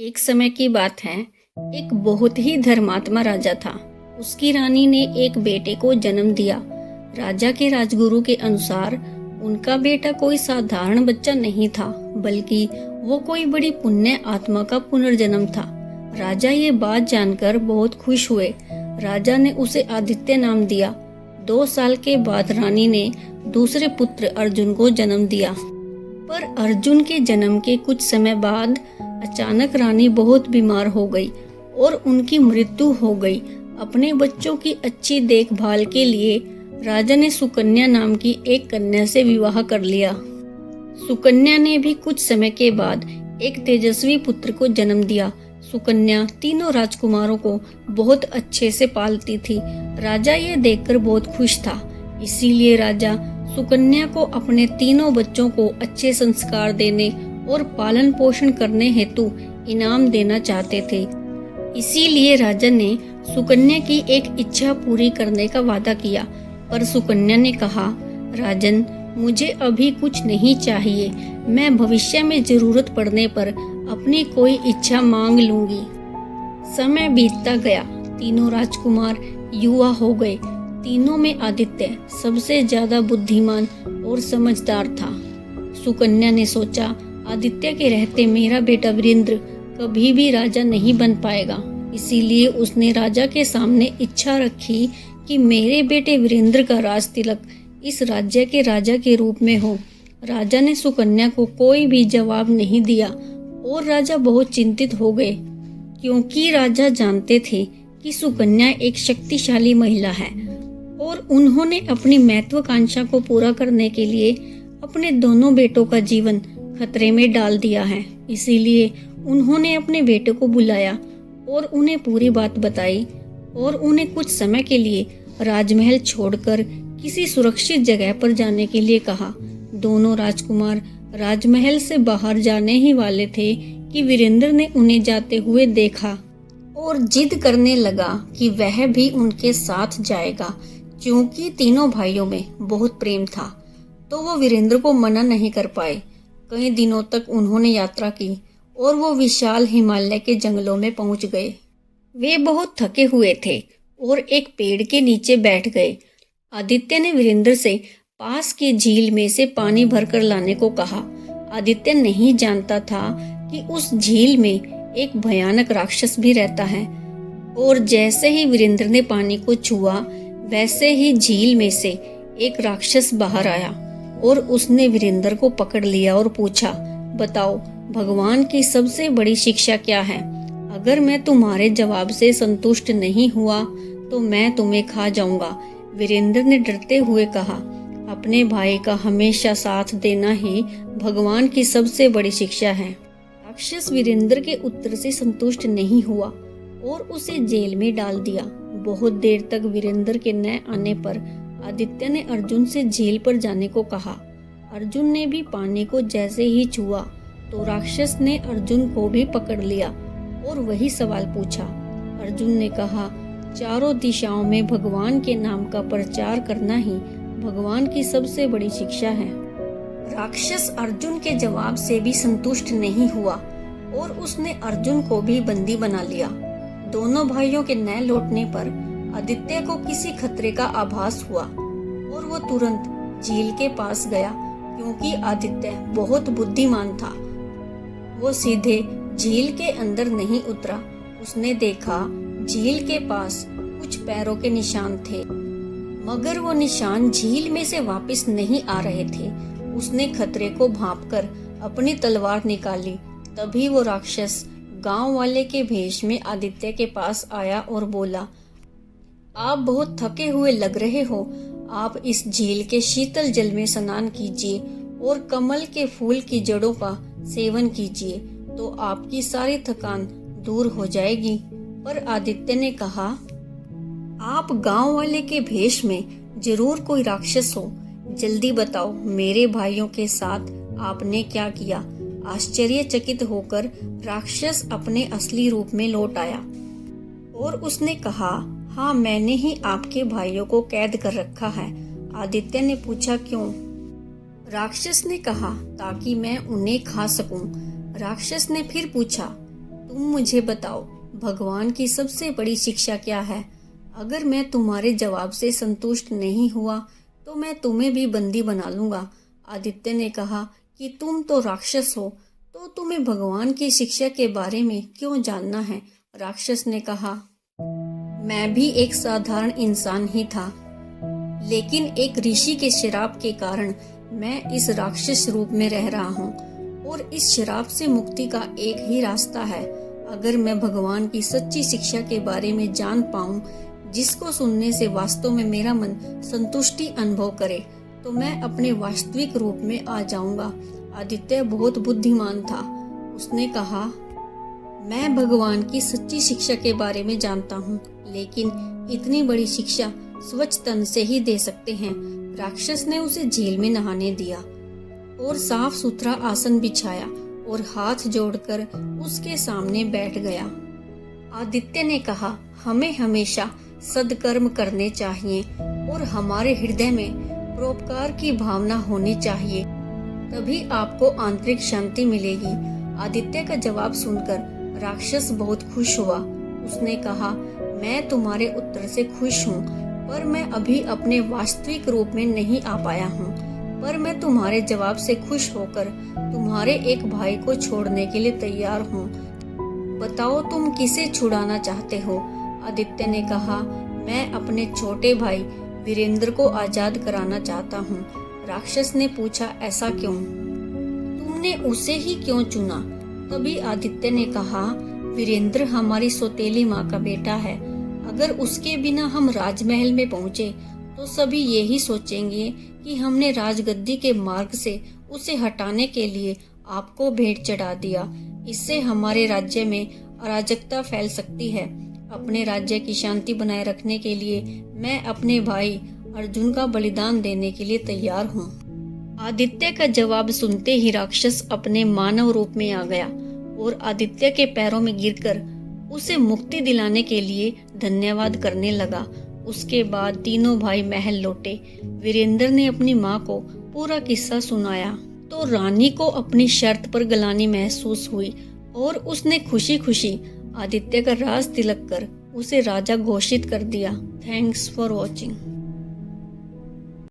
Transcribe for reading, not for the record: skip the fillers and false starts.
एक समय की बात है। एक बहुत ही धर्मात्मा राजा था। उसकी रानी ने एक बेटे को जन्म दिया। राजा के राजगुरु के अनुसार उनका बेटा कोई साधारण बच्चा नहीं था, बल्कि वो कोई बड़ी पुण्य आत्मा का पुनर्जन्म था। राजा ये बात जानकर बहुत खुश हुए। राजा ने उसे आदित्य नाम दिया। 2 साल के बाद रानी ने दूसरे पुत्र अर्जुन को जन्म दिया। पर अर्जुन के जन्म के कुछ समय बाद अचानक रानी बहुत बीमार हो गई और उनकी मृत्यु हो गई। अपने बच्चों की अच्छी देखभाल के लिए राजा ने सुकन्या नाम की एक कन्या से विवाह कर लिया। सुकन्या ने भी कुछ समय के बाद एक तेजस्वी पुत्र को जन्म दिया। सुकन्या तीनों राजकुमारों को बहुत अच्छे से पालती थी। राजा ये देखकर बहुत खुश था। इसीलिए राजा सुकन्या को अपने तीनों बच्चों को अच्छे संस्कार देने और पालन पोषण करने हेतु इनाम देना चाहते थे। इसीलिए राजा ने सुकन्या की एक इच्छा पूरी करने का वादा किया। पर सुकन्या ने कहा, राजन, मुझे अभी कुछ नहीं चाहिए। मैं भविष्य में जरूरत पड़ने पर अपनी कोई इच्छा मांग लूंगी। समय बीतता गया। तीनों राजकुमार युवा हो गए। तीनों में आदित्य सबसे ज्यादा बुद्धिमान और समझदार था। सुकन्या ने सोचा, आदित्य के रहते मेरा बेटा वीरेंद्र कभी भी राजा नहीं बन पाएगा। इसीलिए उसने राजा के सामने इच्छा रखी कि मेरे बेटे वीरेंद्र का राज तिलक इस राज्य के राजा के रूप में हो। राजा ने सुकन्या को कोई भी जवाब नहीं दिया और राजा बहुत चिंतित हो गए, क्योंकि राजा जानते थे कि सुकन्या एक शक्तिशाली महिला है और उन्होंने अपनी महत्वाकांक्षा को पूरा करने के लिए अपने दोनों बेटों का जीवन खतरे में डाल दिया है। इसीलिए उन्होंने अपने बेटे को बुलाया और उन्हें पूरी बात बताई और उन्हें कुछ समय के लिए राजमहल छोड़कर किसी सुरक्षित जगह पर जाने के लिए कहा। दोनों राजकुमार राजमहल से बाहर जाने ही वाले थे कि वीरेंद्र ने उन्हें जाते हुए देखा और जिद करने लगा कि वह भी उनके साथ जाएगा। क्योंकि तीनों भाइयों में बहुत प्रेम था, तो वो वीरेंद्र को मना नहीं कर पाए। कई दिनों तक उन्होंने यात्रा की और वो विशाल हिमालय के जंगलों में पहुंच गए। वे बहुत थके हुए थे और एक पेड़ के नीचे बैठ गए। आदित्य ने वीरेंद्र से पास की झील में से पानी भरकर लाने को कहा। आदित्य नहीं जानता था कि उस झील में एक भयानक राक्षस भी रहता है। और जैसे ही वीरेंद्र ने पानी को छुआ, वैसे ही झील में से एक राक्षस बाहर आया और उसने वीरेंद्र को पकड़ लिया और पूछा, बताओ, भगवान की सबसे बड़ी शिक्षा क्या है? अगर मैं तुम्हारे जवाब से संतुष्ट नहीं हुआ तो मैं तुम्हें खा जाऊंगा। वीरेंद्र ने डरते हुए कहा, अपने भाई का हमेशा साथ देना ही भगवान की सबसे बड़ी शिक्षा है। राक्षस वीरेंद्र के उत्तर से संतुष्ट नहीं हुआ और उसे जेल में डाल दिया। बहुत देर तक वीरेंद्र के न आने पर आदित्य ने अर्जुन से झील पर जाने को कहा। अर्जुन ने भी पानी को जैसे ही छुआ तो राक्षस ने अर्जुन को भी पकड़ लिया और वही सवाल पूछा। अर्जुन ने कहा, चारों दिशाओं में भगवान के नाम का प्रचार करना ही भगवान की सबसे बड़ी शिक्षा है। राक्षस अर्जुन के जवाब से भी संतुष्ट नहीं हुआ और उसने अर्जुन को भी बंदी बना लिया। दोनों भाइयों के न लौटने पर आदित्य को किसी खतरे का आभास हुआ और वो तुरंत झील के पास गया। क्योंकि आदित्य बहुत बुद्धिमान था, वो सीधे झील के अंदर नहीं उतरा। उसने देखा झील के पास कुछ पैरों के निशान थे, मगर वो निशान झील में से वापस नहीं आ रहे थे। उसने खतरे को भांपकर अपनी तलवार निकाली। तभी वो राक्षस गांव वाले के भेष में आदित्य के पास आया और बोला, आप बहुत थके हुए लग रहे हो। आप इस झील के शीतल जल में स्नान कीजिए और कमल के फूल की जड़ों का सेवन कीजिए, तो आपकी सारी थकान दूर हो जाएगी। पर आदित्य ने कहा, आप गांव वाले के भेष में जरूर कोई राक्षस हो। जल्दी बताओ, मेरे भाइयों के साथ आपने क्या किया? आश्चर्यचकित होकर राक्षस अपने असली रूप में लौट आया और उसने कहा, हाँ, मैंने ही आपके भाइयों को कैद कर रखा है। आदित्य ने पूछा, क्यों? राक्षस ने कहा, ताकि मैं उन्हें खा सकूं। राक्षस ने फिर पूछा, तुम मुझे बताओ, भगवान की सबसे बड़ी शिक्षा क्या है? अगर मैं तुम्हारे जवाब से संतुष्ट नहीं हुआ तो मैं तुम्हें भी बंदी बना लूंगा। आदित्य ने कहा कि तुम तो राक्षस हो, तो तुम्हें भगवान की शिक्षा के बारे में क्यों जानना है? राक्षस ने कहा, मैं भी एक साधारण इंसान ही था, लेकिन एक ऋषि के श्राप के कारण मैं इस राक्षस रूप में रह रहा हूँ और इस श्राप से मुक्ति का एक ही रास्ता है। अगर मैं भगवान की सच्ची शिक्षा के बारे में जान पाऊं, जिसको सुनने से वास्तव में मेरा मन संतुष्टि अनुभव करे, तो मैं अपने वास्तविक रूप में आ जाऊंगा। आदित्य बहुत बुद्धिमान था। उसने कहा, मैं भगवान की सच्ची शिक्षा के बारे में जानता हूँ, लेकिन इतनी बड़ी शिक्षा स्वच्छ तन से ही दे सकते हैं। राक्षस ने उसे झील में नहाने दिया और साफ सुथरा आसन बिछाया और हाथ जोड़कर उसके सामने बैठ गया। आदित्य ने कहा, हमें हमेशा सद्कर्म करने चाहिए और हमारे हृदय में परोपकार की भावना होनी चाहिए, तभी आपको आंतरिक शांति मिलेगी। आदित्य का जवाब सुनकर राक्षस बहुत खुश हुआ। उसने कहा, मैं तुम्हारे उत्तर से खुश हूँ, पर मैं अभी अपने वास्तविक रूप में नहीं आ पाया हूँ। पर मैं तुम्हारे जवाब से खुश होकर तुम्हारे एक भाई को छोड़ने के लिए तैयार हूँ। बताओ, तुम किसे छुड़ाना चाहते हो? आदित्य ने कहा, मैं अपने छोटे भाई वीरेंद्र को आजाद कराना चाहता हूँ। राक्षस ने पूछा, ऐसा क्यों? तुमने उसे ही क्यों चुना? तभी आदित्य ने कहा, वीरेंद्र हमारी सौतेली माँ का बेटा है। अगर उसके बिना हम राजमहल में पहुँचे तो सभी यही सोचेंगे कि हमने राजगद्दी के मार्ग से उसे हटाने के लिए आपको भेंट चढ़ा दिया। इससे हमारे राज्य में अराजकता फैल सकती है। अपने राज्य की शांति बनाए रखने के लिए मैं अपने भाई अर्जुन का बलिदान देने के लिए तैयार हूँ। आदित्य का जवाब सुनते ही राक्षस अपने मानव रूप में आ गया और आदित्य के पैरों में गिरकर उसे मुक्ति दिलाने के लिए धन्यवाद करने लगा। उसके बाद तीनों भाई महल लौटे। वीरेंद्र ने अपनी माँ को पूरा किस्सा सुनाया तो रानी को अपनी शर्त पर गलानी महसूस हुई और उसने खुशी खुशी आदित्य का राज तिलक कर उसे राजा घोषित कर दिया। Thanks for watching.